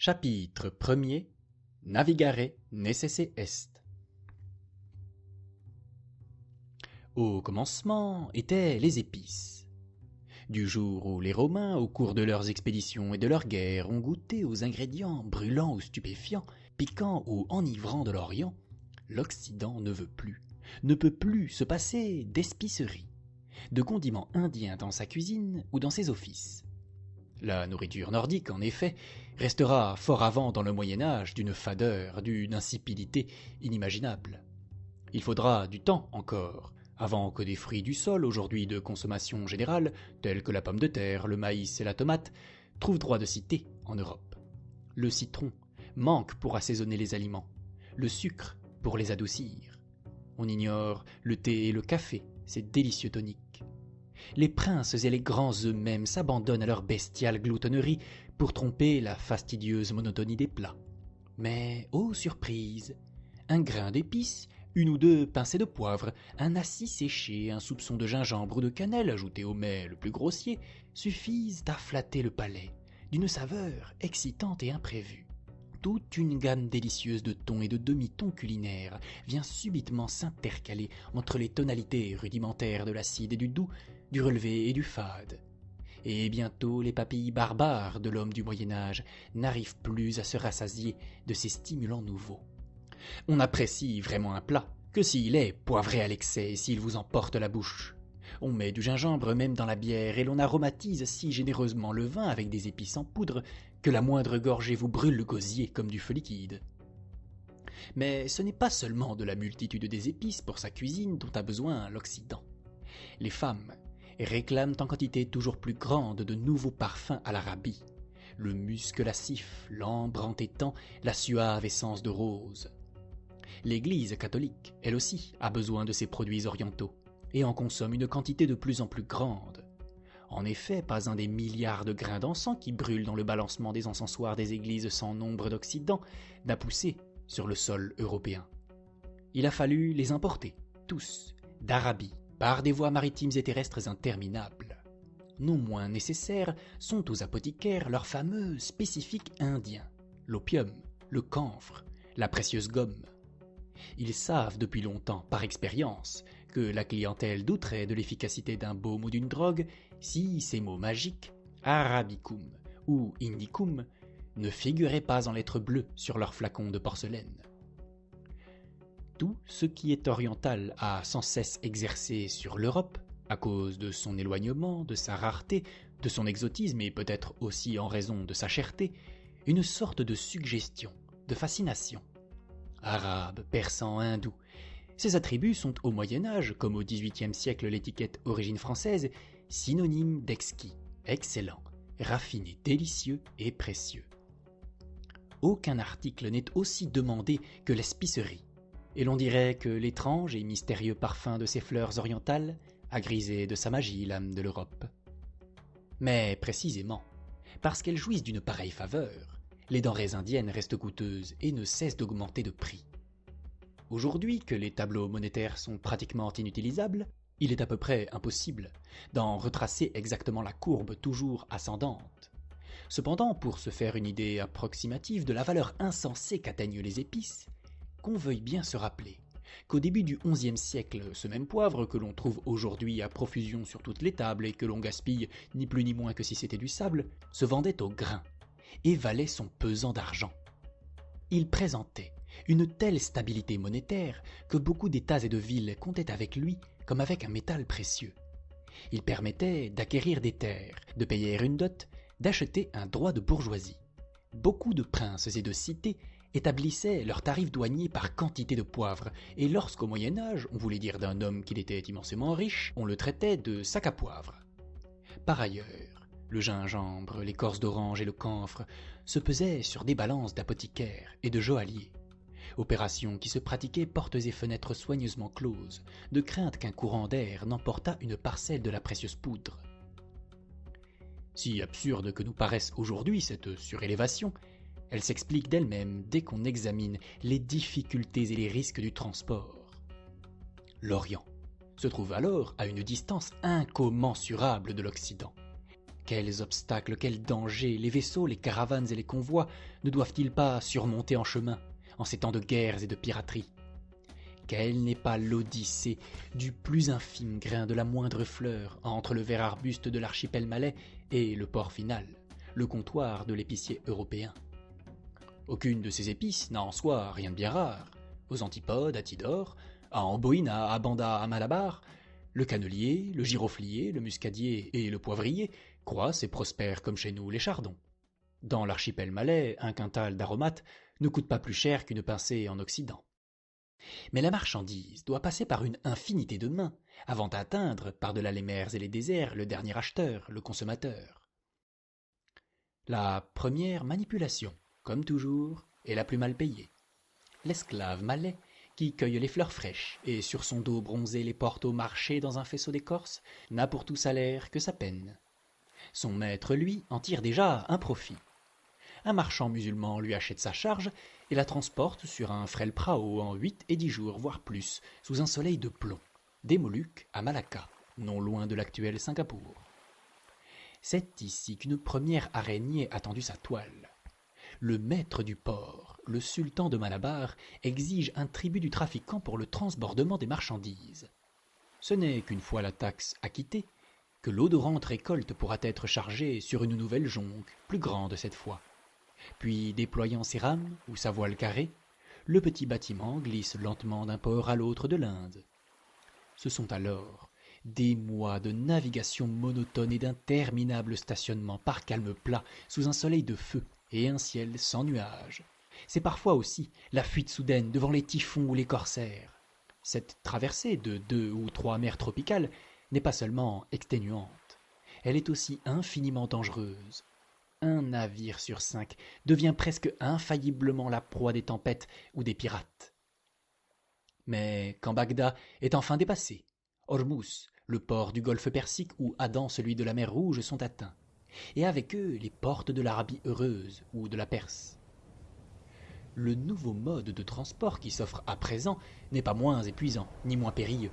Chapitre 1er. Navigare necesse est. Au commencement étaient les épices. Du jour où les Romains, au cours de leurs expéditions et de leurs guerres, ont goûté aux ingrédients brûlants ou stupéfiants, piquants ou enivrants de l'Orient, l'Occident ne peut plus se passer d'espiceries, de condiments indiens dans sa cuisine ou dans ses offices. La nourriture nordique, en effet, restera fort avant dans le Moyen-Âge d'une fadeur, d'une insipidité inimaginable. Il faudra du temps encore, avant que des fruits du sol, aujourd'hui de consommation générale, tels que la pomme de terre, le maïs et la tomate, trouvent droit de cité en Europe. Le citron manque pour assaisonner les aliments, le sucre pour les adoucir. On ignore le thé et le café, ces délicieux toniques. Les princes et les grands eux-mêmes s'abandonnent à leur bestiale gloutonnerie pour tromper la fastidieuse monotonie des plats. Mais, ô surprise, un grain d'épices, une ou deux pincées de poivre, un assis séché, un soupçon de gingembre ou de cannelle ajouté au mets le plus grossier suffisent à flatter le palais d'une saveur excitante et imprévue. Toute une gamme délicieuse de tons et de demi-tons culinaires vient subitement s'intercaler entre les tonalités rudimentaires de l'acide et du doux, du relevé et du fade. Et bientôt les papilles barbares de l'homme du Moyen-Âge n'arrivent plus à se rassasier de ces stimulants nouveaux. On n'apprécie vraiment un plat que s'il est poivré à l'excès et s'il vous emporte la bouche. On met du gingembre même dans la bière et l'on aromatise si généreusement le vin avec des épices en poudre que la moindre gorgée vous brûle le gosier comme du feu liquide. Mais ce n'est pas seulement de la multitude des épices pour sa cuisine dont a besoin l'Occident. Les femmes réclament en quantité toujours plus grande de nouveaux parfums à l'Arabie, le musc lascif, l'ambre entêtant, la suave essence de rose. L'Église catholique, elle aussi, a besoin de ces produits orientaux et en consomme une quantité de plus en plus grande. En effet, pas un des milliards de grains d'encens qui brûlent dans le balancement des encensoirs des églises sans nombre d'Occident n'a poussé sur le sol européen. Il a fallu les importer, tous, d'Arabie, par des voies maritimes et terrestres interminables. Non moins nécessaires sont aux apothicaires leurs fameux spécifiques indiens, l'opium, le camphre, la précieuse gomme. Ils savent depuis longtemps, par expérience, que la clientèle douterait de l'efficacité d'un baume ou d'une drogue si ces mots magiques, arabicum ou indicum, ne figuraient pas en lettres bleues sur leurs flacons de porcelaine. Tout ce qui est oriental a sans cesse exercé sur l'Europe, à cause de son éloignement, de sa rareté, de son exotisme et peut-être aussi en raison de sa cherté, une sorte de suggestion, de fascination. Arabe, persan, hindou. Ces attributs sont au Moyen-Âge, comme au XVIIIe siècle l'étiquette origine française, synonymes d'exquis, excellent, raffiné, délicieux et précieux. Aucun article n'est aussi demandé que l'espicerie, et l'on dirait que l'étrange et mystérieux parfum de ces fleurs orientales a grisé de sa magie l'âme de l'Europe. Mais précisément, parce qu'elles jouissent d'une pareille faveur, les denrées indiennes restent coûteuses et ne cessent d'augmenter de prix. Aujourd'hui que les tableaux monétaires sont pratiquement inutilisables, il est à peu près impossible d'en retracer exactement la courbe toujours ascendante. Cependant, pour se faire une idée approximative de la valeur insensée qu'atteignent les épices, qu'on veuille bien se rappeler qu'au début du XIe siècle, ce même poivre que l'on trouve aujourd'hui à profusion sur toutes les tables et que l'on gaspille ni plus ni moins que si c'était du sable, se vendait au grain et valait son pesant d'argent. Il présentait une telle stabilité monétaire que beaucoup d'États et de villes comptaient avec lui comme avec un métal précieux. Il permettait d'acquérir des terres, de payer une dot, d'acheter un droit de bourgeoisie. Beaucoup de princes et de cités établissaient leurs tarifs douaniers par quantité de poivre, et lorsqu'au Moyen-Âge on voulait dire d'un homme qu'il était immensément riche, on le traitait de sac à poivre. Par ailleurs, le gingembre, l'écorce d'orange et le camphre se pesaient sur des balances d'apothicaires et de joailliers. Opération qui se pratiquait portes et fenêtres soigneusement closes, de crainte qu'un courant d'air n'emportât une parcelle de la précieuse poudre. Si absurde que nous paraisse aujourd'hui cette surélévation, elle s'explique d'elle-même dès qu'on examine les difficultés et les risques du transport. L'Orient se trouve alors à une distance incommensurable de l'Occident. Quels obstacles, quels dangers les vaisseaux, les caravanes et les convois ne doivent-ils pas surmonter en chemin, en ces temps de guerres et de piraterie? Quelle n'est pas l'odyssée du plus infime grain de la moindre fleur entre le vert arbuste de l'archipel malais et le port final, le comptoir de l'épicier européen? Aucune de ces épices n'a en soi rien de bien rare. Aux antipodes, à Tidor, à Amboina, à Banda, à Malabar, le cannelier, le giroflier, le muscadier et le poivrier croissent et prospèrent comme chez nous les chardons. Dans l'archipel malais, un quintal d'aromates ne coûte pas plus cher qu'une pincée en Occident. Mais la marchandise doit passer par une infinité de mains avant d'atteindre, par-delà les mers et les déserts, le dernier acheteur, le consommateur. La première manipulation, comme toujours, est la plus mal payée. L'esclave malais, qui cueille les fleurs fraîches et sur son dos bronzé les porte au marché dans un faisceau d'écorce, n'a pour tout salaire que sa peine. Son maître, lui, en tire déjà un profit. Un marchand musulman lui achète sa charge et la transporte sur un frêle prao en 8 et 10 jours, voire plus, sous un soleil de plomb, des Moluques à Malacca, non loin de l'actuel Singapour. C'est ici qu'une première araignée a tendu sa toile. Le maître du port, le sultan de Malabar, exige un tribut du trafiquant pour le transbordement des marchandises. Ce n'est qu'une fois la taxe acquittée que l'odorante récolte pourra être chargée sur une nouvelle jonque, plus grande cette fois. Puis, déployant ses rames ou sa voile carrée, le petit bâtiment glisse lentement d'un port à l'autre de l'Inde. Ce sont alors des mois de navigation monotone et d'interminables stationnements par calme plat sous un soleil de feu et un ciel sans nuages. C'est parfois aussi la fuite soudaine devant les typhons ou les corsaires. Cette traversée de 2 ou 3 mers tropicales n'est pas seulement exténuante, elle est aussi infiniment dangereuse. Un navire sur 5 devient presque infailliblement la proie des tempêtes ou des pirates. Mais quand Bagdad est enfin dépassé, Ormuz, le port du golfe Persique ou Aden, celui de la mer Rouge, sont atteints, et avec eux les portes de l'Arabie heureuse ou de la Perse. Le nouveau mode de transport qui s'offre à présent n'est pas moins épuisant, ni moins périlleux.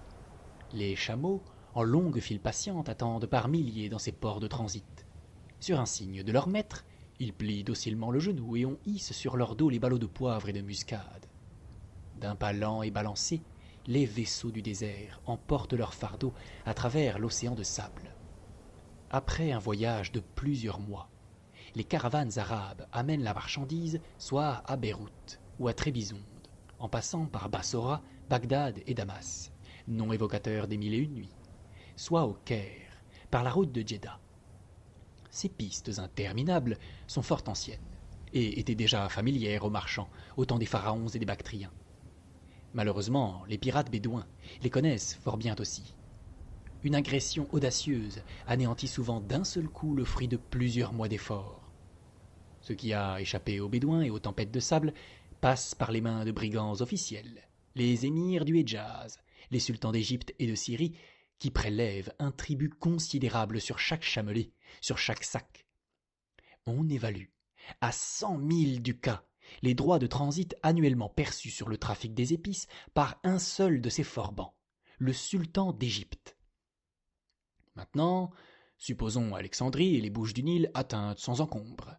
Les chameaux, en longues files patientes, attendent par milliers dans ces ports de transit. Sur un signe de leur maître, ils plient docilement le genou et on hisse sur leur dos les ballots de poivre et de muscade. D'un pas lent et balancé, les vaisseaux du désert emportent leur fardeau à travers l'océan de sable. Après un voyage de plusieurs mois, les caravanes arabes amènent la marchandise soit à Beyrouth ou à Trébizonde, en passant par Bassora, Bagdad et Damas, nom évocateur des 1001 nuits, soit au Caire, par la route de Djeddah. Ces pistes interminables sont fort anciennes et étaient déjà familières aux marchands au temps des pharaons et des Bactriens. Malheureusement, les pirates bédouins les connaissent fort bien aussi. Une agression audacieuse anéantit souvent d'un seul coup le fruit de plusieurs mois d'efforts. Ce qui a échappé aux bédouins et aux tempêtes de sable passe par les mains de brigands officiels, les émirs du Hedjaz, les sultans d'Égypte et de Syrie, qui prélèvent un tribut considérable sur chaque chamelet, sur chaque sac. On évalue à 100 000 ducats les droits de transit annuellement perçus sur le trafic des épices par un seul de ces forbans, le sultan d'Égypte. Maintenant, supposons Alexandrie et les Bouches du Nil atteintes sans encombre.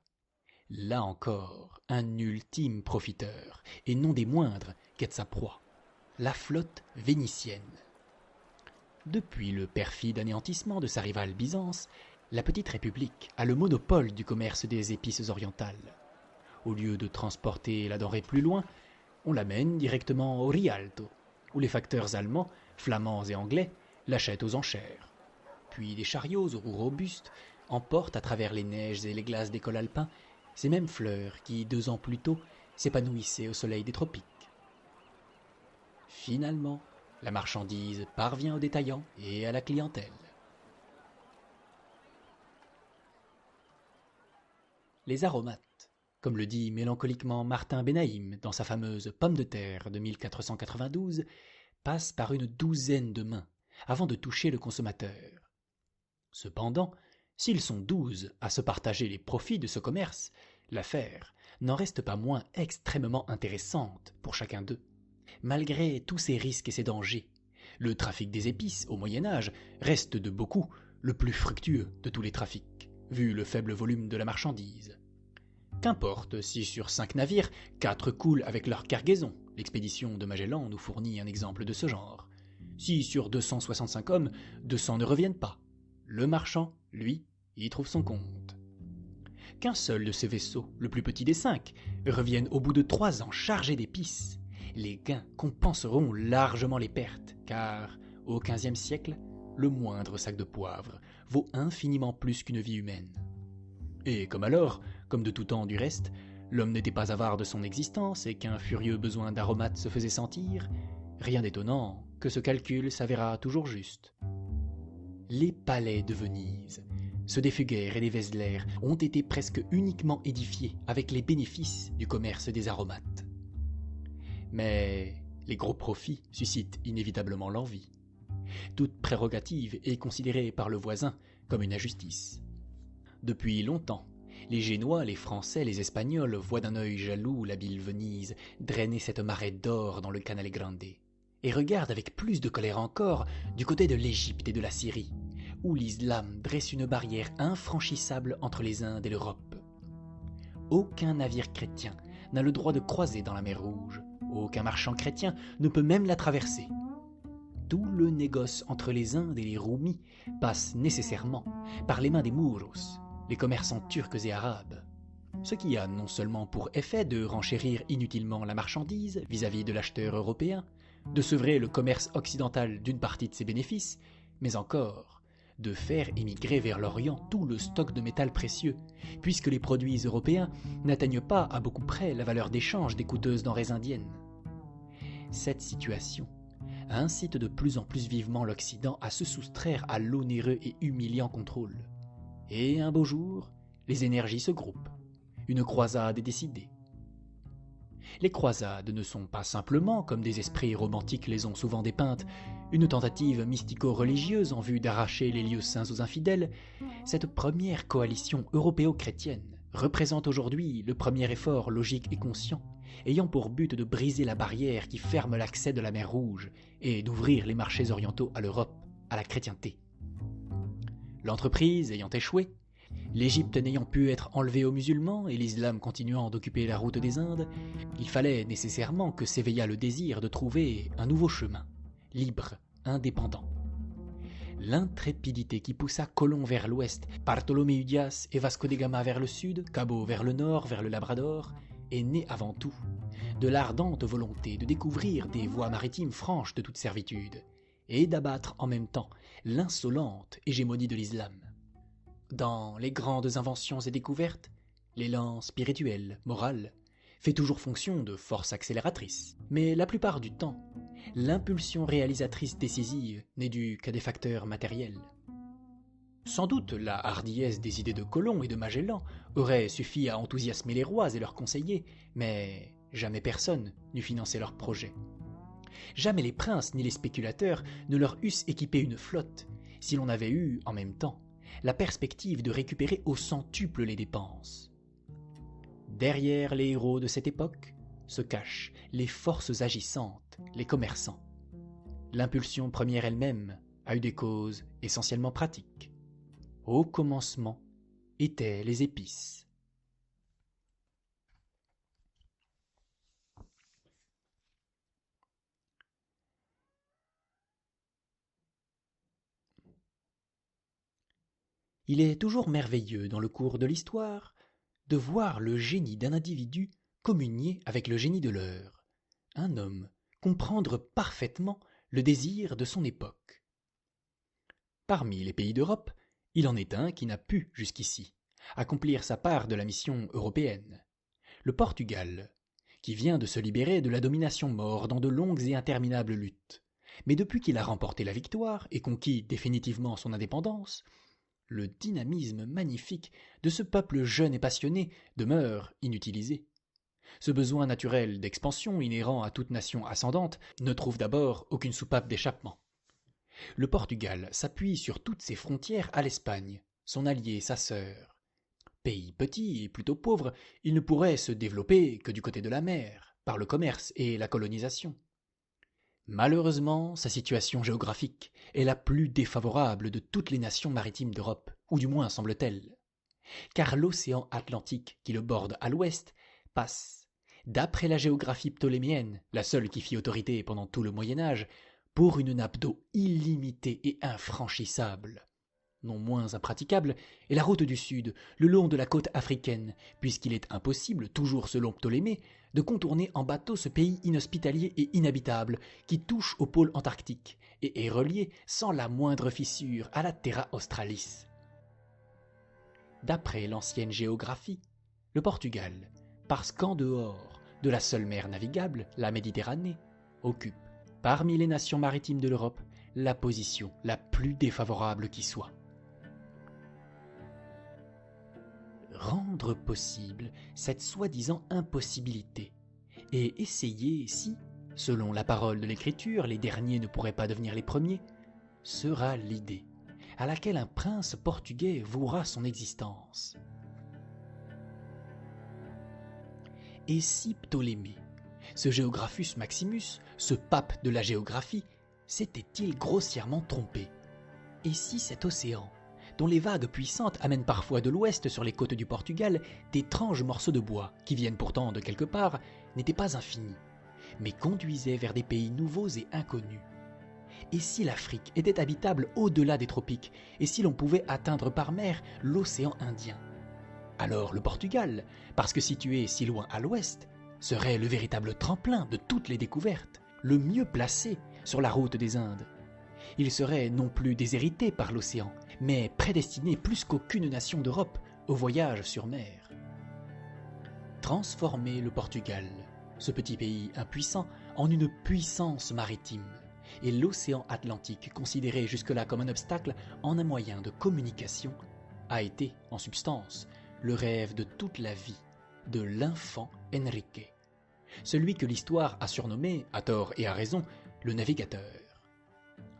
Là encore, un ultime profiteur, et non des moindres, guette sa proie, la flotte vénitienne. Depuis le perfide anéantissement de sa rivale Byzance, la petite République a le monopole du commerce des épices orientales. Au lieu de transporter la denrée plus loin, on l'amène directement au Rialto, où les facteurs allemands, flamands et anglais l'achètent aux enchères. Puis des chariots aux roues robustes emportent à travers les neiges et les glaces des cols alpins ces mêmes fleurs qui, 2 ans plus tôt, s'épanouissaient au soleil des tropiques. Finalement, la marchandise parvient aux détaillants et à la clientèle. Les aromates, comme le dit mélancoliquement Martin Benaïm dans sa fameuse Pomme de terre de 1492, passent par une douzaine de mains avant de toucher le consommateur. Cependant, s'ils sont 12 à se partager les profits de ce commerce, l'affaire n'en reste pas moins extrêmement intéressante pour chacun d'eux. Malgré tous ces risques et ces dangers, le trafic des épices au Moyen Âge reste de beaucoup le plus fructueux de tous les trafics. vu le faible volume de la marchandise. Qu'importe si sur 5 navires, 4 coulent avec leur cargaison, l'expédition de Magellan nous fournit un exemple de ce genre. Si sur 265 hommes, 200 ne reviennent pas, le marchand, lui, y trouve son compte. Qu'un seul de ces vaisseaux, le plus petit des 5, revienne au bout de 3 ans chargé d'épices, les gains compenseront largement les pertes, car, au XVe siècle, le moindre sac de poivre vaut infiniment plus qu'une vie humaine. Et comme alors, comme de tout temps du reste, l'homme n'était pas avare de son existence et qu'un furieux besoin d'aromates se faisait sentir, rien d'étonnant que ce calcul s'avéra toujours juste. Les palais de Venise, ceux des Fugger et des Wesler, ont été presque uniquement édifiés avec les bénéfices du commerce des aromates. Mais les gros profits suscitent inévitablement l'envie. Toute prérogative est considérée par le voisin comme une injustice. Depuis longtemps, les Génois, les Français, les Espagnols voient d'un œil jaloux l'habile Venise drainer cette marée d'or dans le Canale Grande, et regardent avec plus de colère encore du côté de l'Égypte et de la Syrie, où l'islam dresse une barrière infranchissable entre les Indes et l'Europe. Aucun navire chrétien n'a le droit de croiser dans la mer Rouge, aucun marchand chrétien ne peut même la traverser. Tout le négoce entre les Indes et les Roumis passe nécessairement par les mains des Mouros, les commerçants turcs et arabes, ce qui a non seulement pour effet de renchérir inutilement la marchandise vis-à-vis de l'acheteur européen, de sevrer le commerce occidental d'une partie de ses bénéfices, mais encore de faire émigrer vers l'Orient tout le stock de métal précieux, puisque les produits européens n'atteignent pas à beaucoup près la valeur d'échange des coûteuses denrées indiennes. Cette situation incite de plus en plus vivement l'Occident à se soustraire à l'onéreux et humiliant contrôle. Et un beau jour, les énergies se groupent. Une croisade est décidée. Les croisades ne sont pas simplement, comme des esprits romantiques les ont souvent dépeintes, une tentative mystico-religieuse en vue d'arracher les lieux saints aux infidèles. Cette première coalition européo-chrétienne représente aujourd'hui le premier effort logique et conscient, ayant pour but de briser la barrière qui ferme l'accès de la mer Rouge et d'ouvrir les marchés orientaux à l'Europe, à la chrétienté. L'entreprise ayant échoué, l'Égypte n'ayant pu être enlevée aux musulmans et l'islam continuant d'occuper la route des Indes, il fallait nécessairement que s'éveillât le désir de trouver un nouveau chemin, libre, indépendant. L'intrépidité qui poussa Colomb vers l'ouest, Bartholoméu Dias et Vasco de Gama vers le sud, Cabot vers le nord, vers le Labrador, est née avant tout de l'ardente volonté de découvrir des voies maritimes franches de toute servitude, et d'abattre en même temps l'insolente hégémonie de l'islam. Dans les grandes inventions et découvertes, l'élan spirituel, moral, fait toujours fonction de force accélératrice, mais la plupart du temps, l'impulsion réalisatrice décisive n'est due qu'à des facteurs matériels. Sans doute la hardiesse des idées de Colomb et de Magellan aurait suffi à enthousiasmer les rois et leurs conseillers, mais jamais personne n'eût financé leurs projets. Jamais les princes ni les spéculateurs ne leur eussent équipé une flotte, si l'on avait eu, en même temps, la perspective de récupérer au centuple les dépenses. Derrière les héros de cette époque se cachent les forces agissantes, les commerçants. L'impulsion première elle-même a eu des causes essentiellement pratiques. Au commencement étaient les épices. Il est toujours merveilleux dans le cours de l'histoire de voir le génie d'un individu communier avec le génie de l'heure, un homme comprendre parfaitement le désir de son époque. Parmi les pays d'Europe, il en est un qui n'a pu, jusqu'ici, accomplir sa part de la mission européenne, le Portugal, qui vient de se libérer de la domination maure dans de longues et interminables luttes. Mais depuis qu'il a remporté la victoire et conquis définitivement son indépendance, le dynamisme magnifique de ce peuple jeune et passionné demeure inutilisé. Ce besoin naturel d'expansion inhérent à toute nation ascendante ne trouve d'abord aucune soupape d'échappement. Le Portugal s'appuie sur toutes ses frontières à l'Espagne, son allié, sa sœur. Pays petit et plutôt pauvre, il ne pourrait se développer que du côté de la mer, par le commerce et la colonisation. Malheureusement, sa situation géographique est la plus défavorable de toutes les nations maritimes d'Europe, ou du moins semble-t-elle. car l'océan Atlantique qui le borde à l'ouest passe, d'après la géographie ptoléméenne, la seule qui fit autorité pendant tout le Moyen-Âge, pour une nappe d'eau illimitée et infranchissable. Non moins impraticable est la route du Sud, le long de la côte africaine, puisqu'il est impossible, toujours selon Ptolémée, de contourner en bateau ce pays inhospitalier et inhabitable qui touche au pôle antarctique et est relié sans la moindre fissure à la Terra Australis. D'après l'ancienne géographie, le Portugal, parce qu'en dehors de la seule mer navigable, la Méditerranée, occupe, parmi les nations maritimes de l'Europe, la position la plus défavorable qui soit. Rendre possible cette soi-disant impossibilité et essayer si, selon la parole de l'Écriture, les derniers ne pourraient pas devenir les premiers, sera l'idée à laquelle un prince portugais vouera son existence. Et si Ptolémée, ce Géographus Maximus, ce pape de la géographie, s'était-il grossièrement trompé? Et si cet océan, dont les vagues puissantes amènent parfois de l'ouest sur les côtes du Portugal d'étranges morceaux de bois, qui viennent pourtant de quelque part, n'étaient pas infinis, mais conduisaient vers des pays nouveaux et inconnus? Et si l'Afrique était habitable au-delà des tropiques, et si l'on pouvait atteindre par mer l'océan Indien? Alors le Portugal, parce que situé si loin à l'ouest, serait le véritable tremplin de toutes les découvertes, le mieux placé sur la route des Indes. Il serait non plus déshérité par l'océan, mais prédestiné plus qu'aucune nation d'Europe au voyage sur mer. Transformer le Portugal, ce petit pays impuissant, en une puissance maritime, et l'océan Atlantique, considéré jusque-là comme un obstacle en un moyen de communication, a été, en substance, le rêve de toute la vie de l'infant Henrique, celui que l'histoire a surnommé, à tort et à raison, le navigateur.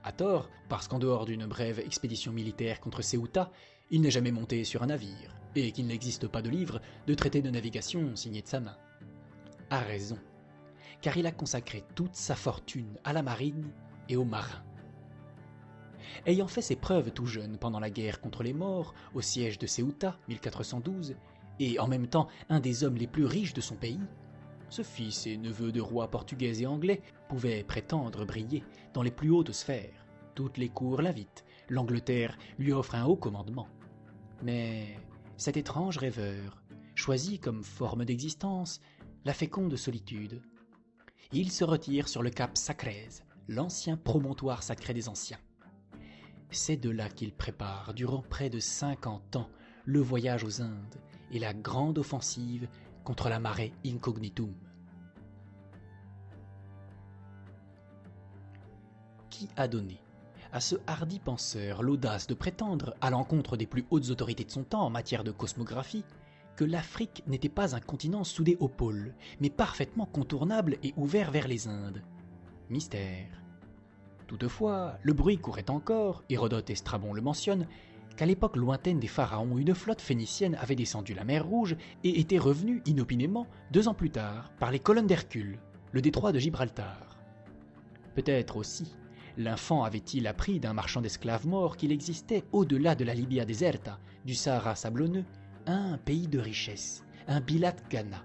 À tort, parce qu'en dehors d'une brève expédition militaire contre Ceuta, il n'est jamais monté sur un navire, et qu'il n'existe pas de livre de traité de navigation signé de sa main. À raison, car il a consacré toute sa fortune à la marine et aux marins. Ayant fait ses preuves tout jeune pendant la guerre contre les Maures, au siège de Ceuta, 1412, et en même temps un des hommes les plus riches de son pays, ce fils et neveu de rois portugais et anglais pouvait prétendre briller dans les plus hautes sphères. Toutes les cours l'invitent, l'Angleterre lui offre un haut commandement. Mais cet étrange rêveur choisit comme forme d'existence la féconde solitude. Il se retire sur le cap Sacrez, l'ancien promontoire sacré des anciens. C'est de là qu'il prépare, durant près de 50 ans, le voyage aux Indes et la grande offensive contre la Mare Incognitum. Qui a donné à ce hardi penseur l'audace de prétendre, à l'encontre des plus hautes autorités de son temps en matière de cosmographie, que l'Afrique n'était pas un continent soudé au pôle, mais parfaitement contournable et ouvert vers les Indes? Mystère. Toutefois, le bruit courait encore, Hérodote et Strabon le mentionnent, qu'à l'époque lointaine des pharaons, une flotte phénicienne avait descendu la mer Rouge et était revenue inopinément 2 ans plus tard par les colonnes d'Hercule, le détroit de Gibraltar. Peut-être aussi l'infant avait-il appris d'un marchand d'esclaves morts qu'il existait au-delà de la Libya déserta, du Sahara sablonneux, un pays de richesse, un Bilat Ghana.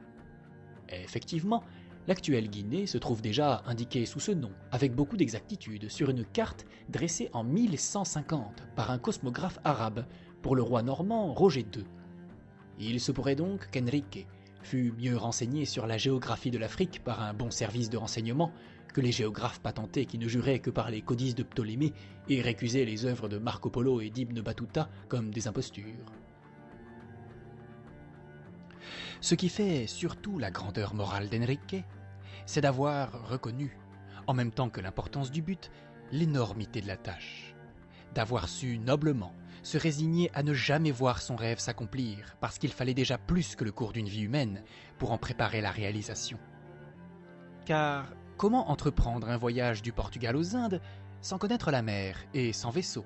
Et effectivement, l'actuelle Guinée se trouve déjà indiquée sous ce nom, avec beaucoup d'exactitude, sur une carte dressée en 1150 par un cosmographe arabe pour le roi normand Roger II. Il se pourrait donc qu'Henrique fût mieux renseigné sur la géographie de l'Afrique par un bon service de renseignement que les géographes patentés qui ne juraient que par les codices de Ptolémée et récusaient les œuvres de Marco Polo et d'Ibn Battuta comme des impostures. Ce qui fait surtout la grandeur morale d'Henrique, c'est d'avoir reconnu, en même temps que l'importance du but, l'énormité de la tâche, d'avoir su noblement se résigner à ne jamais voir son rêve s'accomplir parce qu'il fallait déjà plus que le cours d'une vie humaine pour en préparer la réalisation. Car comment entreprendre un voyage du Portugal aux Indes sans connaître la mer et sans vaisseau?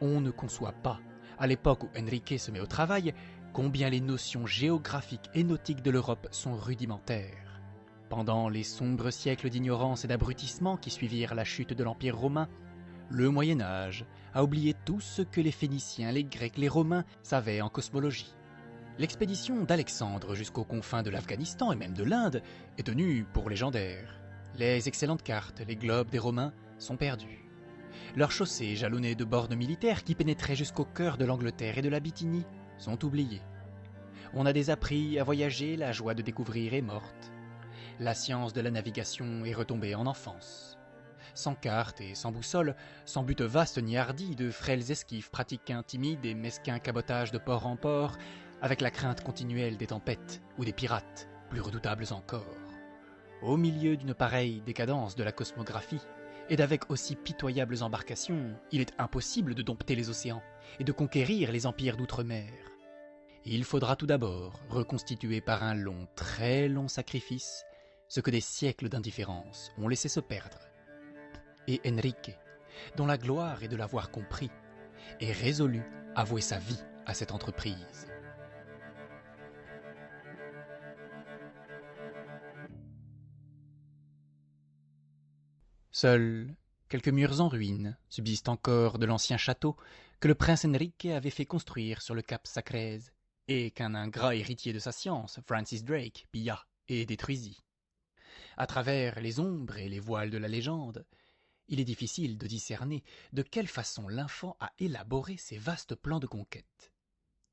On ne conçoit pas, à l'époque où Henrique se met au travail, combien les notions géographiques et nautiques de l'Europe sont rudimentaires. Pendant les sombres siècles d'ignorance et d'abrutissement qui suivirent la chute de l'Empire romain, Le Moyen-Âge a oublié tout ce que les Phéniciens, les Grecs, les Romains savaient en cosmologie. L'expédition d'Alexandre jusqu'aux confins de l'Afghanistan et même de l'Inde est tenue pour légendaire. Les excellentes cartes, les globes des Romains sont perdus. Leurs chaussées jalonnées de bornes militaires qui pénétraient jusqu'au cœur de l'Angleterre et de la Bithynie sont oubliées. On a désappris à voyager, la joie de découvrir est morte. La science de la navigation est retombée en enfance. Sans carte et sans boussole, sans but vaste ni hardi, de frêles esquifs pratiquent un timide et mesquin cabotage de port en port, avec la crainte continuelle des tempêtes ou des pirates, plus redoutables encore. Au milieu d'une pareille décadence de la cosmographie, et d'avec aussi pitoyables embarcations, il est impossible de dompter les océans et de conquérir les empires d'outre-mer. Il faudra tout d'abord reconstituer par un long, très long sacrifice ce que des siècles d'indifférence ont laissé se perdre. Et Enrique, dont la gloire est de l'avoir compris, est résolu à vouer sa vie à cette entreprise. Seuls quelques murs en ruine subsistent encore de l'ancien château que le prince Enrique avait fait construire sur le cap Sacrez et qu'un ingrat héritier de sa science, Francis Drake, pilla et détruisit. À travers les ombres et les voiles de la légende, il est difficile de discerner de quelle façon l'enfant a élaboré ses vastes plans de conquête.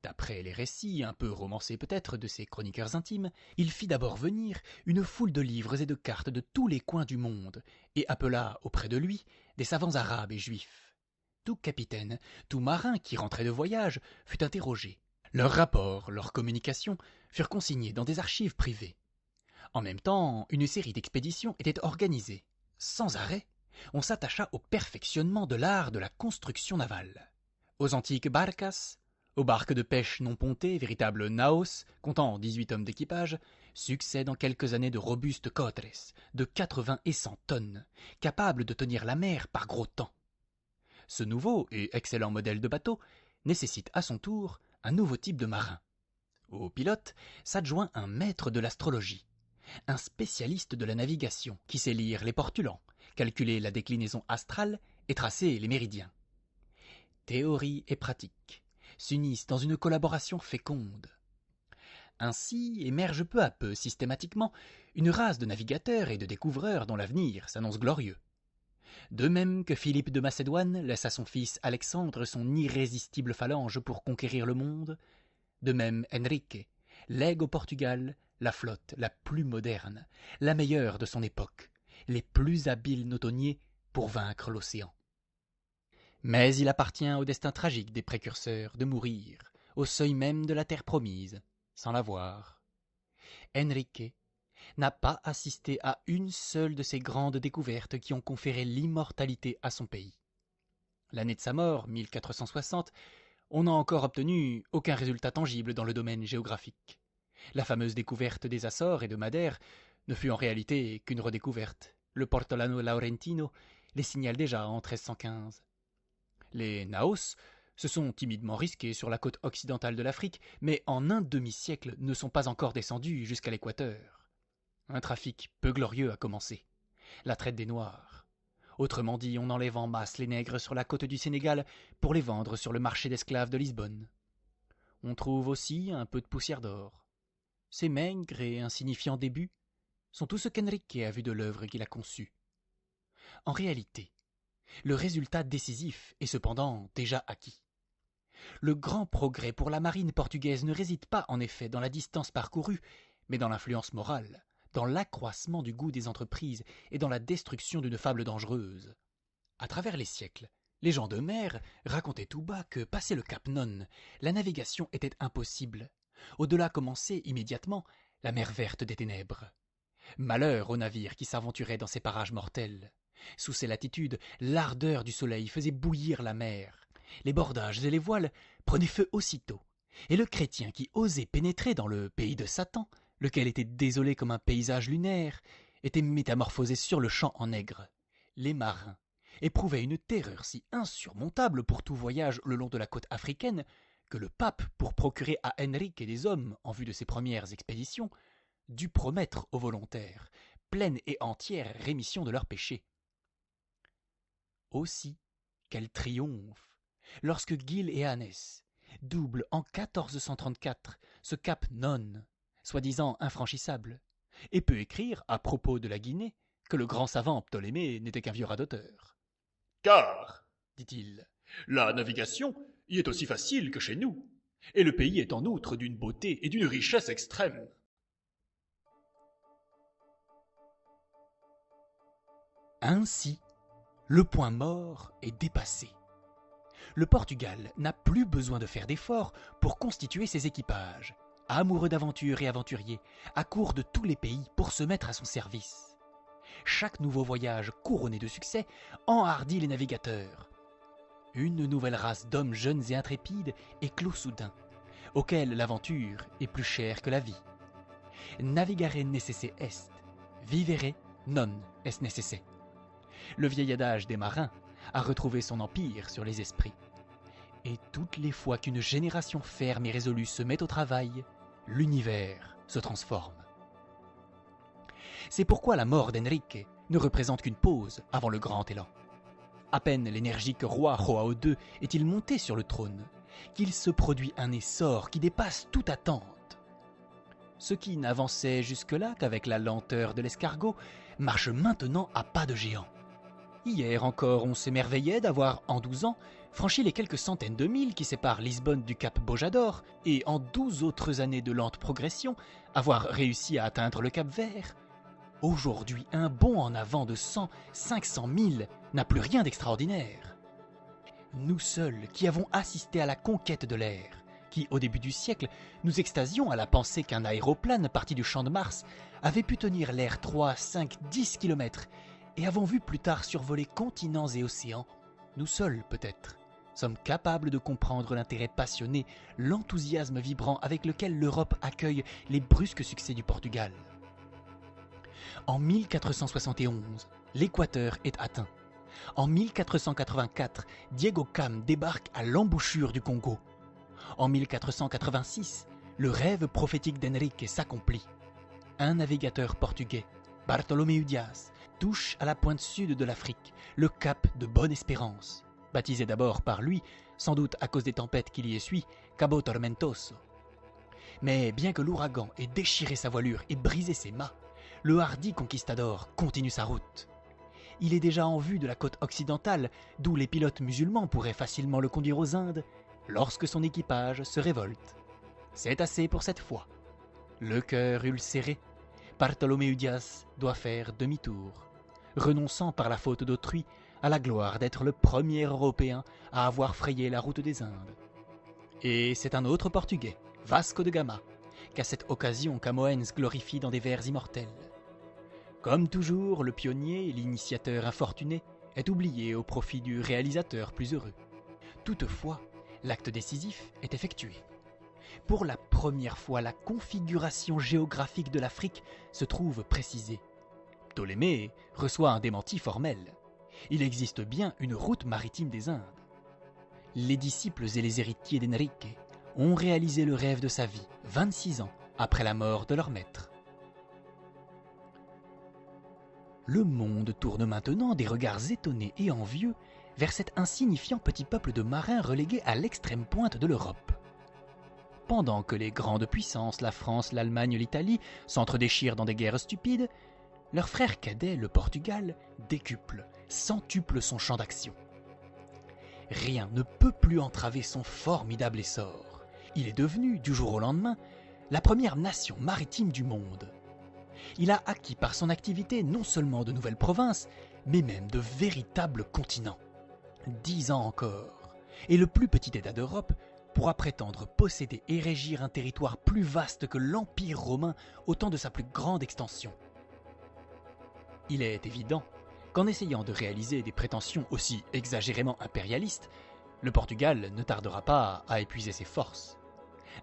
D'après les récits, un peu romancés peut-être, de ses chroniqueurs intimes, il fit d'abord venir une foule de livres et de cartes de tous les coins du monde, et appela auprès de lui des savants arabes et juifs. Tout capitaine, tout marin qui rentrait de voyage fut interrogé. Leurs rapports, leurs communications furent consignés dans des archives privées. En même temps, une série d'expéditions était organisée. Sans arrêt, on s'attacha au perfectionnement de l'art de la construction navale. Aux antiques barcas, aux barques de pêche non pontées, véritables naos, comptant 18 hommes d'équipage, succèdent en quelques années de robustes cotres de 80 et 100 tonnes, capables de tenir la mer par gros temps. Ce nouveau et excellent modèle de bateau nécessite à son tour un nouveau type de marin. Au pilote s'adjoint un maître de l'astrologie, un spécialiste de la navigation qui sait lire les portulans, calculer la déclinaison astrale et tracer les méridiens. Théorie et pratique s'unissent dans une collaboration féconde. Ainsi émerge peu à peu systématiquement une race de navigateurs et de découvreurs dont l'avenir s'annonce glorieux. De même que Philippe de Macédoine laisse à son fils Alexandre son irrésistible phalange pour conquérir le monde, de même Enrique lègue au Portugal la flotte la plus moderne, la meilleure de son époque, les plus habiles nautonniers pour vaincre l'océan. Mais il appartient au destin tragique des précurseurs de mourir au seuil même de la terre promise, sans la voir. Enrique n'a pas assisté à une seule de ces grandes découvertes qui ont conféré l'immortalité à son pays. L'année de sa mort, 1460, on n'a encore obtenu aucun résultat tangible dans le domaine géographique. La fameuse découverte des Açores et de Madère ne fut en réalité qu'une redécouverte. Le Portolano Laurentino les signale déjà en 1315. Les Naos se sont timidement risqués sur la côte occidentale de l'Afrique, mais en un demi-siècle ne sont pas encore descendus jusqu'à l'équateur. Un trafic peu glorieux a commencé, la traite des Noirs. Autrement dit, on enlève en masse les nègres sur la côte du Sénégal pour les vendre sur le marché d'esclaves de Lisbonne. On trouve aussi un peu de poussière d'or. Ces maigres et insignifiants débuts sont tout ce qu'Enrique a vu de l'œuvre qu'il a conçue. En réalité, le résultat décisif est cependant déjà acquis. Le grand progrès pour la marine portugaise ne réside pas en effet dans la distance parcourue, mais dans l'influence morale, dans l'accroissement du goût des entreprises et dans la destruction d'une fable dangereuse. À travers les siècles, les gens de mer racontaient tout bas que, passé le Cap Non, la navigation était impossible. Au-delà commençait immédiatement la mer verte des ténèbres. Malheur aux navires qui s'aventuraient dans ces parages mortels. Sous ces latitudes, l'ardeur du soleil faisait bouillir la mer. Les bordages et les voiles prenaient feu aussitôt, et le chrétien qui osait pénétrer dans le pays de Satan, lequel était désolé comme un paysage lunaire, était métamorphosé sur-le-champ en nègre. Les marins éprouvaient une terreur si insurmontable pour tout voyage le long de la côte africaine que le pape, pour procurer à Henrique des hommes en vue de ses premières expéditions, dut promettre aux volontaires pleine et entière rémission de leurs péchés. Aussi Quel triomphe lorsque Gil et Hannes doublent en 1434 ce cap Non, soi-disant infranchissable, et peut écrire, à propos de la Guinée, que le grand savant Ptolémée n'était qu'un vieux radoteur. « Car, dit-il, la navigation y est aussi facile que chez nous, et le pays est en outre d'une beauté et d'une richesse extrême. » Ainsi, le point mort est dépassé. Le Portugal n'a plus besoin de faire d'efforts pour constituer ses équipages, amoureux d'aventures et aventuriers, à court de tous les pays pour se mettre à son service. Chaque nouveau voyage couronné de succès enhardit les navigateurs. Une nouvelle race d'hommes jeunes et intrépides éclot soudain, auxquels l'aventure est plus chère que la vie. Navigare necesse est, vivere non est necesse. Le vieil adage des marins a retrouvé son empire sur les esprits. Et toutes les fois qu'une génération ferme et résolue se met au travail, l'univers se transforme. C'est pourquoi la mort d'Henrique ne représente qu'une pause avant le grand élan. À peine l'énergique roi João II est-il monté sur le trône, qu'il se produit un essor qui dépasse toute attente. Ce qui n'avançait jusque-là qu'avec la lenteur de l'escargot marche maintenant à pas de géant. Hier encore, on s'émerveillait d'avoir, en 12 ans, franchi les quelques centaines de milles qui séparent Lisbonne du cap Bojador, et en 12 autres années de lente progression, avoir réussi à atteindre le cap Vert. Aujourd'hui, un bond en avant de 100-500 milles n'a plus rien d'extraordinaire. Nous seuls, qui avons assisté à la conquête de l'air, qui, au début du siècle, nous extasions à la pensée qu'un aéroplane parti du champ de Mars avait pu tenir l'air 3, 5, 10 kilomètres, et avons vu plus tard survoler continents et océans, nous seuls peut-être, sommes capables de comprendre l'intérêt passionné, l'enthousiasme vibrant avec lequel l'Europe accueille les brusques succès du Portugal. En 1471, l'équateur est atteint. En 1484, Diego Cam débarque à l'embouchure du Congo. En 1486, le rêve prophétique d'Henrique s'accomplit. Un navigateur portugais, Bartolomeu Dias, touche à la pointe sud de l'Afrique, le cap de Bonne-Espérance, baptisé d'abord par lui, sans doute à cause des tempêtes qu'il y essuie, Cabo Tormentoso. Mais bien que l'ouragan ait déchiré sa voilure et brisé ses mâts, le hardi conquistador continue sa route. Il est déjà en vue de la côte occidentale, d'où les pilotes musulmans pourraient facilement le conduire aux Indes, lorsque son équipage se révolte. C'est assez pour cette fois. Le cœur ulcéré, Bartolomeu Dias doit faire demi-tour, renonçant par la faute d'autrui à la gloire d'être le premier Européen à avoir frayé la route des Indes. Et c'est un autre Portugais, Vasco de Gama, qu'à cette occasion Camoens glorifie dans des vers immortels. Comme toujours, le pionnier, l'initiateur infortuné, est oublié au profit du réalisateur plus heureux. Toutefois, l'acte décisif est effectué. Pour la première fois, la configuration géographique de l'Afrique se trouve précisée. Ptolémée reçoit un démenti formel. Il existe bien une route maritime des Indes. Les disciples et les héritiers d'Henrique ont réalisé le rêve de sa vie, 26 ans après la mort de leur maître. Le monde tourne maintenant des regards étonnés et envieux vers cet insignifiant petit peuple de marins relégué à l'extrême pointe de l'Europe. Pendant que les grandes puissances, la France, l'Allemagne, l'Italie, s'entredéchirent dans des guerres stupides, leur frère cadet, le Portugal, décuple, centuple son champ d'action. Rien ne peut plus entraver son formidable essor. Il est devenu, du jour au lendemain, la première nation maritime du monde. Il a acquis par son activité non seulement de nouvelles provinces, mais même de véritables continents. 10 ans encore, et le plus petit État d'Europe pourra prétendre posséder et régir un territoire plus vaste que l'Empire romain au temps de sa plus grande extension. Il est évident qu'en essayant de réaliser des prétentions aussi exagérément impérialistes, le Portugal ne tardera pas à épuiser ses forces.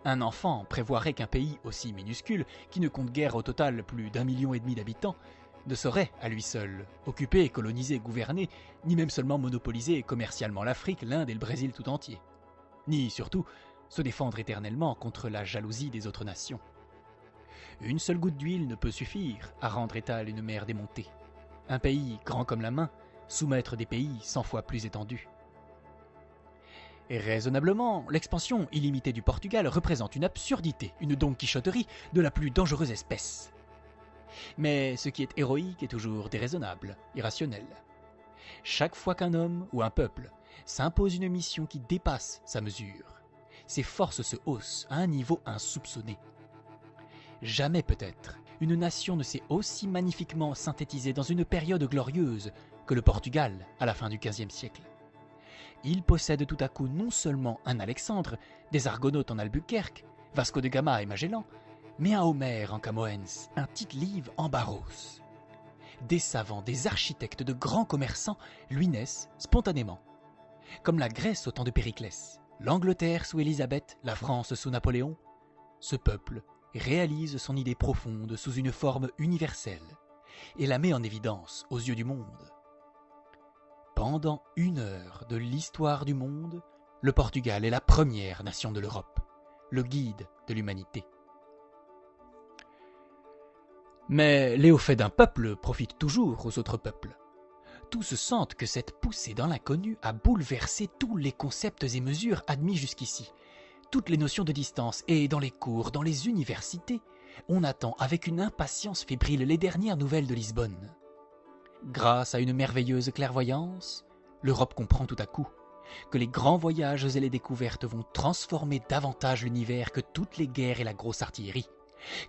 Un enfant prévoirait qu'un pays aussi minuscule, qui ne compte guère au total plus d'1,5 million d'habitants, ne saurait, à lui seul, occuper, coloniser, gouverner, ni même seulement monopoliser commercialement l'Afrique, l'Inde et le Brésil tout entier. Ni, surtout, se défendre éternellement contre la jalousie des autres nations. Une seule goutte d'huile ne peut suffire à rendre étale une mer démontée. Un pays grand comme la main, soumettre des pays 100 fois plus étendus. Et raisonnablement, l'expansion illimitée du Portugal représente une absurdité, une donquichotterie de la plus dangereuse espèce. Mais ce qui est héroïque est toujours déraisonnable, irrationnel. Chaque fois qu'un homme ou un peuple s'impose une mission qui dépasse sa mesure, ses forces se haussent à un niveau insoupçonné. Jamais peut-être une nation ne s'est aussi magnifiquement synthétisée dans une période glorieuse que le Portugal à la fin du XVe siècle. Il possède tout à coup non seulement un Alexandre, des Argonautes en Albuquerque, Vasco de Gama et Magellan, mais un Homère en Camoens, un Tite-Live en Barros. Des savants, des architectes, de grands commerçants lui naissent spontanément. Comme la Grèce au temps de Périclès, l'Angleterre sous Élisabeth, la France sous Napoléon, ce peuple réalise son idée profonde sous une forme universelle et la met en évidence aux yeux du monde. Pendant 1 heure de l'histoire du monde, le Portugal est la première nation de l'Europe, le guide de l'humanité. Mais les hauts faits d'un peuple profitent toujours aux autres peuples. Tous sentent que cette poussée dans l'inconnu a bouleversé tous les concepts et mesures admis jusqu'ici, toutes les notions de distance, et dans les cours, dans les universités, on attend avec une impatience fébrile les dernières nouvelles de Lisbonne. Grâce à une merveilleuse clairvoyance, l'Europe comprend tout à coup que les grands voyages et les découvertes vont transformer davantage l'univers que toutes les guerres et la grosse artillerie,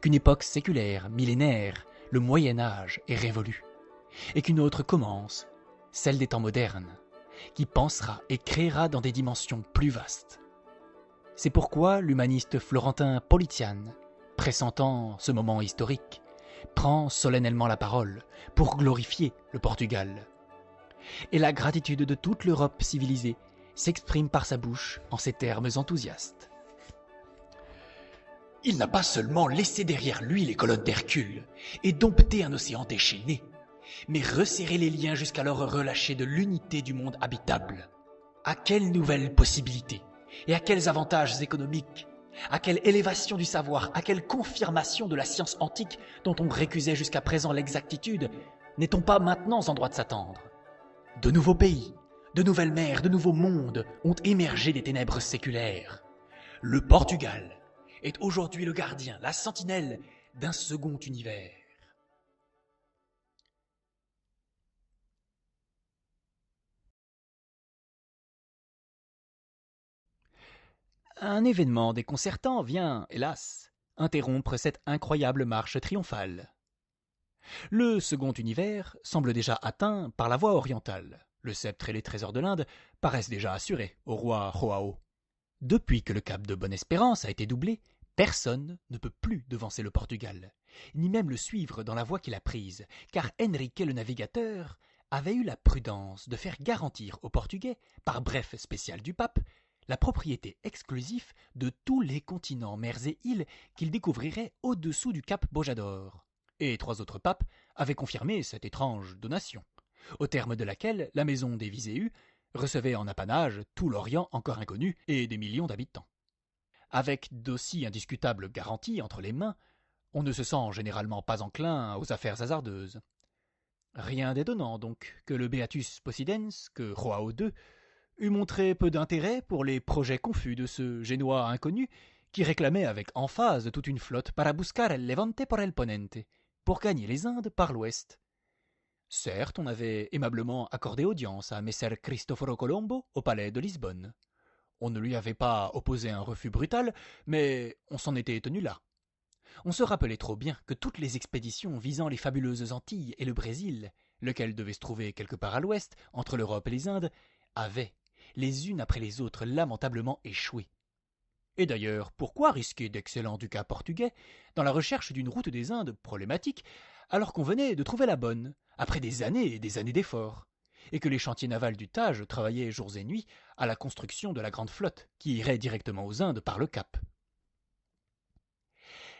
qu'une époque séculaire, millénaire, le Moyen-Âge, est révolue, et qu'une autre commence, celle des temps modernes, qui pensera et créera dans des dimensions plus vastes. C'est pourquoi l'humaniste florentin Politian, pressentant ce moment historique, prend solennellement la parole pour glorifier le Portugal. Et la gratitude de toute l'Europe civilisée s'exprime par sa bouche en ces termes enthousiastes. Il n'a pas seulement laissé derrière lui les colonnes d'Hercule et dompté un océan déchaîné, mais resserré les liens jusqu'alors relâchés de l'unité du monde habitable. À quelles nouvelles possibilités et à quels avantages économiques, à quelle élévation du savoir, à quelle confirmation de la science antique dont on récusait jusqu'à présent l'exactitude, n'est-on pas maintenant en droit de s'attendre? De nouveaux pays, de nouvelles mers, de nouveaux mondes ont émergé des ténèbres séculaires. Le Portugal est aujourd'hui le gardien, la sentinelle d'un second univers. Un événement déconcertant vient, hélas, interrompre cette incroyable marche triomphale. Le second univers semble déjà atteint par la voie orientale. Le sceptre et les trésors de l'Inde paraissent déjà assurés au roi Joao. Depuis que le cap de Bonne-Espérance a été doublé, personne ne peut plus devancer le Portugal, ni même le suivre dans la voie qu'il a prise, car Henrique le navigateur avait eu la prudence de faire garantir aux Portugais, par bref spécial du pape, la propriété exclusive de tous les continents, mers et îles qu'il découvrirait au-dessous du cap Bojador. Et 3 autres papes avaient confirmé cette étrange donation, au terme de laquelle la maison des Viséus recevait en apanage tout l'Orient encore inconnu et des millions d'habitants. Avec d'aussi indiscutables garanties entre les mains, on ne se sent généralement pas enclin aux affaires hasardeuses. Rien d'étonnant donc que le Beatus Possidens, que Joao II, eût montré peu d'intérêt pour les projets confus de ce Génois inconnu qui réclamait avec emphase toute une flotte para buscar el Levante por el Ponente, pour gagner les Indes par l'ouest. Certes, on avait aimablement accordé audience à Messer Cristoforo Colombo au palais de Lisbonne. On ne lui avait pas opposé un refus brutal, mais on s'en était tenu là. On se rappelait trop bien que toutes les expéditions visant les fabuleuses Antilles et le Brésil, lequel devait se trouver quelque part à l'ouest, entre l'Europe et les Indes, avaient, les unes après les autres, lamentablement échoué. Et d'ailleurs, pourquoi risquer d'excellents ducats portugais dans la recherche d'une route des Indes problématique, alors qu'on venait de trouver la bonne, après des années et des années d'efforts, et que les chantiers navals du Tage travaillaient jours et nuits à la construction de la grande flotte qui irait directement aux Indes par le Cap.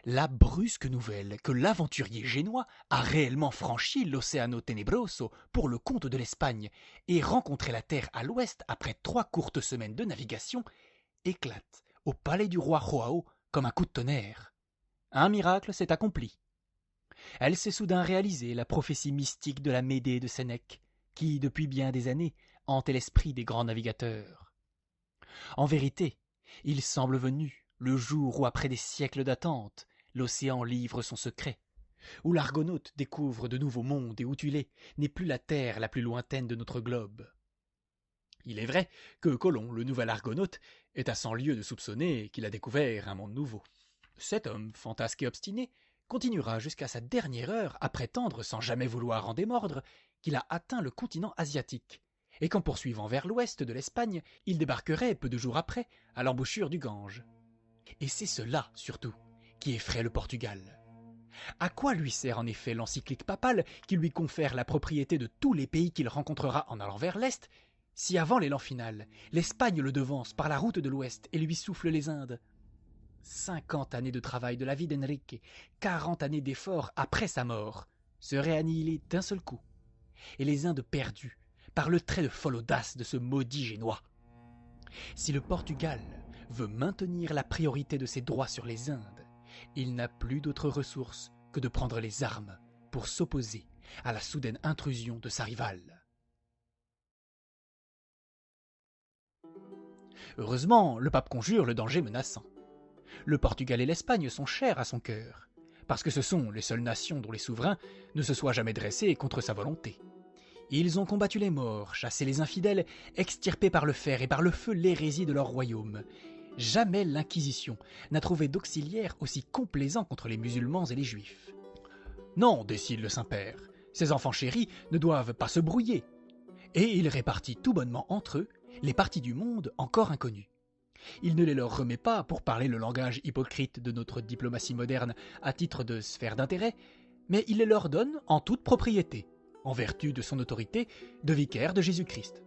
La brusque nouvelle que l'aventurier génois a réellement franchi l'Oceano Tenebroso pour le compte de l'Espagne et rencontré la terre à l'ouest après 3 courtes semaines de navigation éclate au palais du roi Joao comme un coup de tonnerre. Un miracle s'est accompli. Elle s'est soudain réalisée, la prophétie mystique de la Médée de Sénèque, qui, depuis bien des années, hantait l'esprit des grands navigateurs. En vérité, il semble venu le jour où, après des siècles d'attente, l'océan livre son secret, où l'Argonaute découvre de nouveaux mondes et où Thulé n'est plus la terre la plus lointaine de notre globe. Il est vrai que Colomb, le nouvel Argonaute, est à 100 lieues de soupçonner qu'il a découvert un monde nouveau. Cet homme, fantasque et obstiné, continuera jusqu'à sa dernière heure à prétendre, sans jamais vouloir en démordre, qu'il a atteint le continent asiatique, et qu'en poursuivant vers l'ouest de l'Espagne, il débarquerait peu de jours après à l'embouchure du Gange. Et c'est cela, surtout, qui effraie le Portugal. À quoi lui sert en effet l'encyclique papale qui lui confère la propriété de tous les pays qu'il rencontrera en allant vers l'Est, si avant l'élan final, l'Espagne le devance par la route de l'Ouest et lui souffle les Indes? 50 années de travail de la vie d'Enrique, 40 années d'efforts après sa mort, seraient annihilées d'un seul coup, et les Indes perdues par le trait de folle audace de ce maudit Génois. Si le Portugal veut maintenir la priorité de ses droits sur les Indes, il n'a plus d'autre ressource que de prendre les armes pour s'opposer à la soudaine intrusion de sa rivale. Heureusement, le pape conjure le danger menaçant. Le Portugal et l'Espagne sont chers à son cœur, parce que ce sont les seules nations dont les souverains ne se soient jamais dressés contre sa volonté. Ils ont combattu les morts, chassé les infidèles, extirpé par le fer et par le feu l'hérésie de leur royaume. Jamais l'Inquisition n'a trouvé d'auxiliaire aussi complaisant contre les musulmans et les juifs. Non, décide le Saint-Père, ces enfants chéris ne doivent pas se brouiller. Et il répartit tout bonnement entre eux les parties du monde encore inconnues. Il ne les leur remet pas pour parler le langage hypocrite de notre diplomatie moderne à titre de sphère d'intérêt, mais il les leur donne en toute propriété, en vertu de son autorité de vicaire de Jésus-Christ.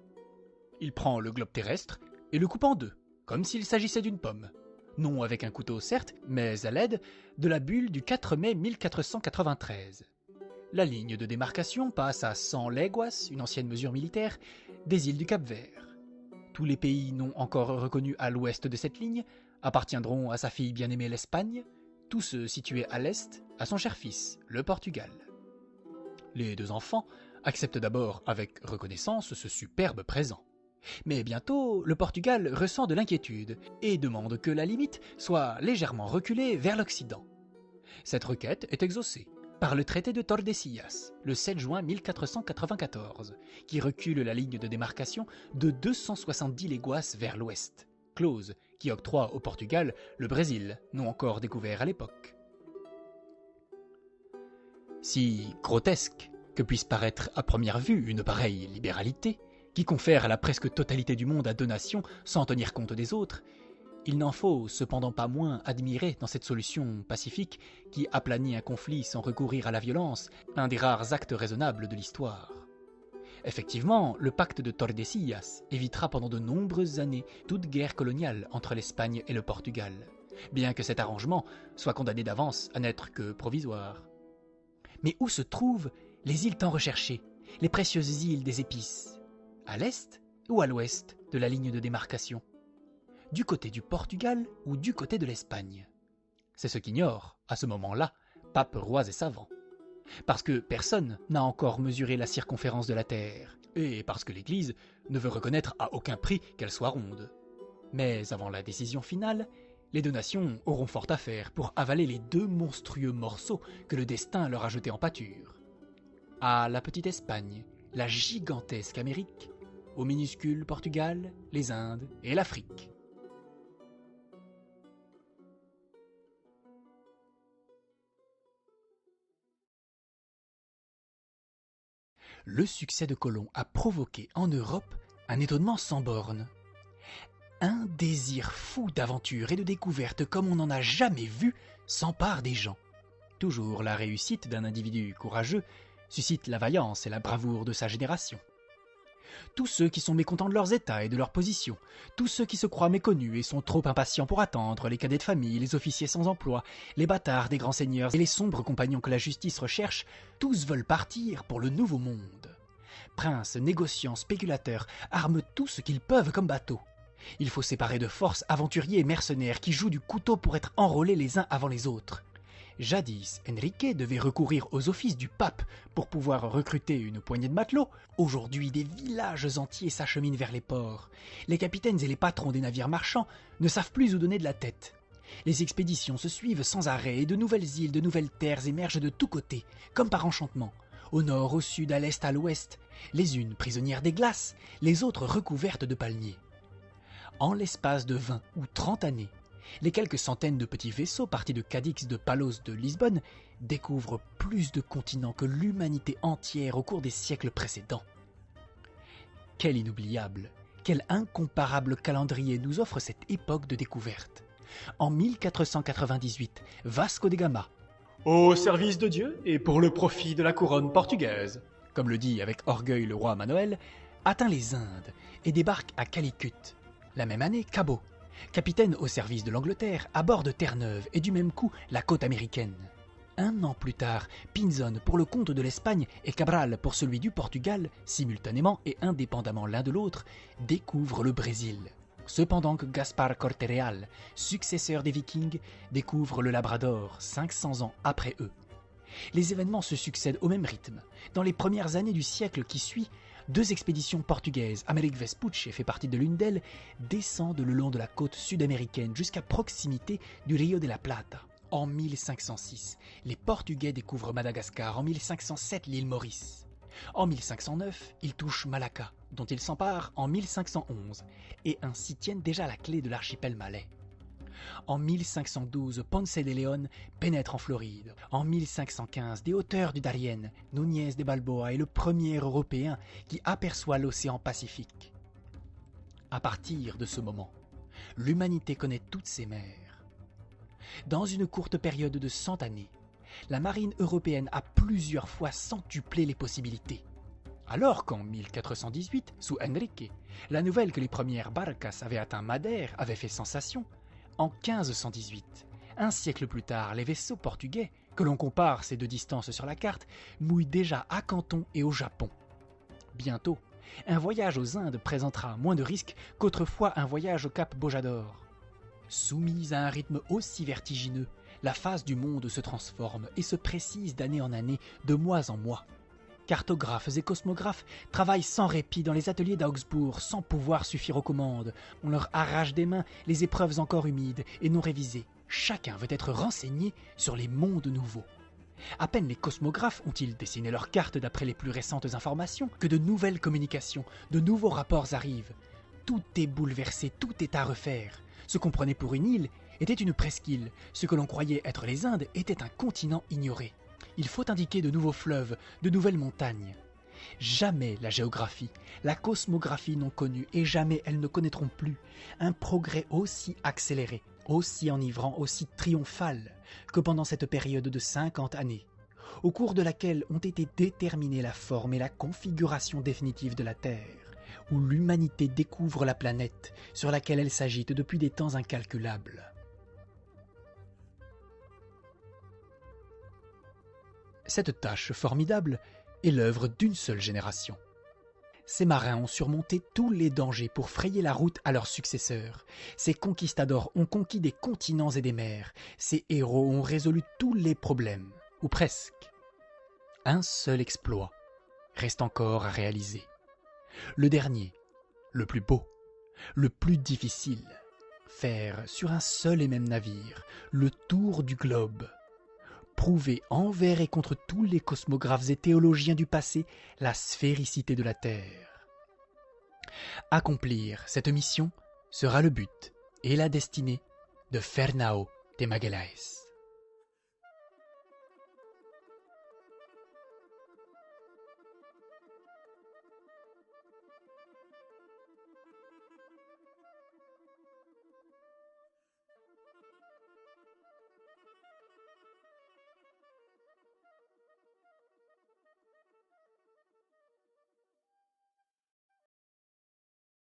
Il prend le globe terrestre et le coupe en deux, comme s'il s'agissait d'une pomme, non avec un couteau certes, mais à l'aide de la bulle du 4 mai 1493. La ligne de démarcation passe à 100 leguas, une ancienne mesure militaire, des îles du Cap-Vert. Tous les pays non encore reconnus à l'ouest de cette ligne appartiendront à sa fille bien-aimée l'Espagne, tous ceux situés à l'est à son cher fils, le Portugal. Les deux enfants acceptent d'abord avec reconnaissance ce superbe présent. Mais bientôt, le Portugal ressent de l'inquiétude et demande que la limite soit légèrement reculée vers l'Occident. Cette requête est exaucée par le traité de Tordesillas, le 7 juin 1494, qui recule la ligne de démarcation de 270 leguas vers l'ouest, clause qui octroie au Portugal le Brésil, non encore découvert à l'époque. Si grotesque que puisse paraître à première vue une pareille libéralité, qui confère la presque totalité du monde à 2 nations sans tenir compte des autres, il n'en faut cependant pas moins admirer dans cette solution pacifique qui aplanit un conflit sans recourir à la violence, un des rares actes raisonnables de l'histoire. Effectivement, le pacte de Tordesillas évitera pendant de nombreuses années toute guerre coloniale entre l'Espagne et le Portugal, bien que cet arrangement soit condamné d'avance à n'être que provisoire. Mais où se trouvent les îles tant recherchées, les précieuses îles des Épices? À l'est ou à l'ouest de la ligne de démarcation? Du côté du Portugal ou du côté de l'Espagne? C'est ce qu'ignorent, à ce moment-là, papes, rois et savants. Parce que personne n'a encore mesuré la circonférence de la Terre, et parce que l'Église ne veut reconnaître à aucun prix qu'elle soit ronde. Mais avant la décision finale, les 2 nations auront fort à faire pour avaler les 2 monstrueux morceaux que le destin leur a jetés en pâture. À la petite Espagne, la gigantesque Amérique, au minuscule Portugal, les Indes et l'Afrique. Le succès de Colomb a provoqué en Europe un étonnement sans bornes. Un désir fou d'aventure et de découverte comme on n'en a jamais vu s'empare des gens. Toujours la réussite d'un individu courageux suscite la vaillance et la bravoure de sa génération. Tous ceux qui sont mécontents de leurs états et de leur position, tous ceux qui se croient méconnus et sont trop impatients pour attendre, les cadets de famille, les officiers sans emploi, les bâtards des grands seigneurs et les sombres compagnons que la justice recherche, tous veulent partir pour le nouveau monde. Princes, négociants, spéculateurs arment tout ce qu'ils peuvent comme bateaux. Il faut séparer de force aventuriers et mercenaires qui jouent du couteau pour être enrôlés les uns avant les autres. Jadis, Enrique devait recourir aux offices du pape pour pouvoir recruter une poignée de matelots. Aujourd'hui, des villages entiers s'acheminent vers les ports. Les capitaines et les patrons des navires marchands ne savent plus où donner de la tête. Les expéditions se suivent sans arrêt et de nouvelles îles, de nouvelles terres émergent de tous côtés, comme par enchantement. Au nord, au sud, à l'est, à l'ouest, les unes prisonnières des glaces, les autres recouvertes de palmiers. En l'espace de 20 ou 30 années, les quelques centaines de petits vaisseaux partis de Cadix, de Palos, de Lisbonne découvrent plus de continents que l'humanité entière au cours des siècles précédents. Quel inoubliable, quel incomparable calendrier nous offre cette époque de découverte. En 1498, Vasco de Gama, au service de Dieu et pour le profit de la couronne portugaise, comme le dit avec orgueil le roi Manoel, atteint les Indes et débarque à Calicut. La même année, Cabot, capitaine au service de l'Angleterre, aborde Terre-Neuve et du même coup la côte américaine. Un an plus tard, Pinzon pour le compte de l'Espagne et Cabral pour celui du Portugal, simultanément et indépendamment l'un de l'autre, découvrent le Brésil. Cependant que Gaspar Corte-Real, successeur des Vikings, découvre le Labrador 500 ans après eux. Les événements se succèdent au même rythme. Dans les premières années du siècle qui suit, 2 expéditions portugaises, Amérique Vespucci fait partie de l'une d'elles, descendent le long de la côte sud-américaine jusqu'à proximité du Rio de la Plata. En 1506, les Portugais découvrent Madagascar, en 1507 l'île Maurice. En 1509, ils touchent Malacca, dont ils s'emparent en 1511, et ainsi tiennent déjà la clé de l'archipel malais. En 1512, Ponce de León pénètre en Floride. En 1515, des hauteurs du Darién, Núñez de Balboa est le premier Européen qui aperçoit l'océan Pacifique. À partir de ce moment, l'humanité connaît toutes ses mers. Dans une courte période de 100 années, la marine européenne a plusieurs fois centuplé les possibilités. Alors qu'en 1418, sous Enrique, la nouvelle que les premières barcas avaient atteint Madère avait fait sensation, en 1518, un siècle plus tard, les vaisseaux portugais, que l'on compare ces 2 distances sur la carte, mouillent déjà à Canton et au Japon. Bientôt, un voyage aux Indes présentera moins de risques qu'autrefois un voyage au Cap Bojador. Soumise à un rythme aussi vertigineux, la face du monde se transforme et se précise d'année en année, de mois en mois. Cartographes et cosmographes travaillent sans répit dans les ateliers d'Augsbourg sans pouvoir suffire aux commandes. On leur arrache des mains les épreuves encore humides et non révisées. Chacun veut être renseigné sur les mondes nouveaux. À peine les cosmographes ont-ils dessiné leurs cartes d'après les plus récentes informations que de nouvelles communications, de nouveaux rapports arrivent. Tout est bouleversé, tout est à refaire. Ce qu'on prenait pour une île était une presqu'île. Ce que l'on croyait être les Indes était un continent ignoré. Il faut indiquer de nouveaux fleuves, de nouvelles montagnes. Jamais la géographie, la cosmographie n'ont connu et jamais elles ne connaîtront plus un progrès aussi accéléré, aussi enivrant, aussi triomphal que pendant cette période de 50 années, au cours de laquelle ont été déterminées la forme et la configuration définitive de la Terre, où l'humanité découvre la planète sur laquelle elle s'agite depuis des temps incalculables. Cette tâche formidable est l'œuvre d'une seule génération. Ces marins ont surmonté tous les dangers pour frayer la route à leurs successeurs. Ces conquistadors ont conquis des continents et des mers. Ces héros ont résolu tous les problèmes, ou presque. Un seul exploit reste encore à réaliser. Le dernier, le plus beau, le plus difficile. Faire sur un seul et même navire le tour du globe. Prouver envers et contre tous les cosmographes et théologiens du passé la sphéricité de la Terre. Accomplir cette mission sera le but et la destinée de Fernão de Magalhães.